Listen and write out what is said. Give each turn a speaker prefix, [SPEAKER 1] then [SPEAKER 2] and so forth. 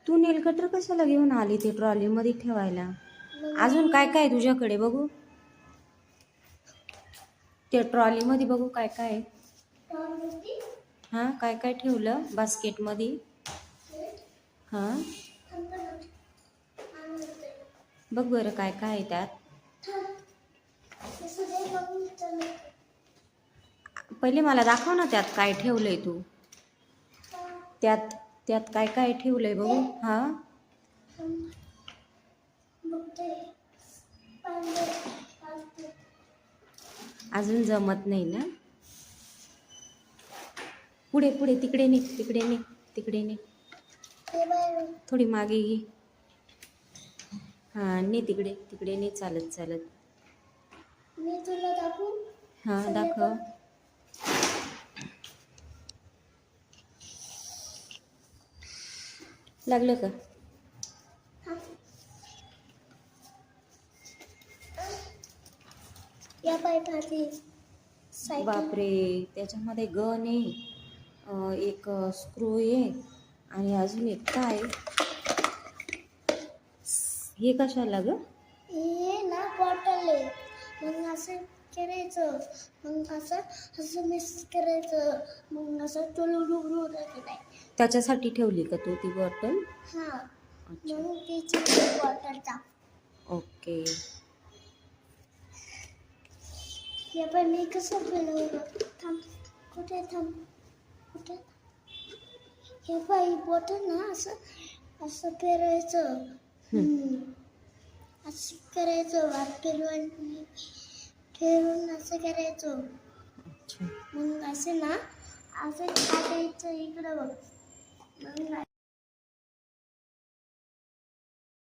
[SPEAKER 1] तू नेल cutter कशाला घेऊन आली ते ट्रॉलीमध्ये ठेवायला? अजून काय काय तुझ्याकडे बघू? त्या ट्रॉलीमध्ये बघू काय काय आहे. हां, काय काय ठेवलं बास्केटमध्ये? हां, बघ बरं काय काय आहे त्यात. पहिले मला दाखव ना त्यात काय ठेवलंय तू. त्यात त्यात काय काय ठेवलंय बघू. हां, अजून जमत नाही ना. पुढे पुढे तिकडे निघ, तिकडे निघ, तिकडे निघ. थोडी मागे घे. हां, ने तिकडे, तिकडे ने चालत चालत.
[SPEAKER 2] मी तुला दाखवू?
[SPEAKER 1] हां, दाखव. लागलं का?
[SPEAKER 2] या पाईपाची सायकल.
[SPEAKER 1] बापरे, त्याच्यामध्ये गन आहे, एक स्क्रू आहे आणि अजून एक काय हे कशाला ग?
[SPEAKER 2] हे ना बॉटल आहे. मग असं करायचं, मग असं असं मिक्स करायचं, मग असं टुलू नाही.
[SPEAKER 1] त्याच्यासाठी ठेवली का तू ती बॉटल?
[SPEAKER 2] हां,
[SPEAKER 1] अच्छा,
[SPEAKER 2] म्हणून तिची बॉटलचा.
[SPEAKER 1] ओके.
[SPEAKER 2] हे पण मी कसं फिरवलं. थांब, कुठे थांब, कुठे? हे पाई बॉटल ना असं असं फिरायचं. असं करायचं, फिरून असं करायचं.
[SPEAKER 1] अच्छा,
[SPEAKER 2] मग असं ना असं टाकायचं इकडं बघ.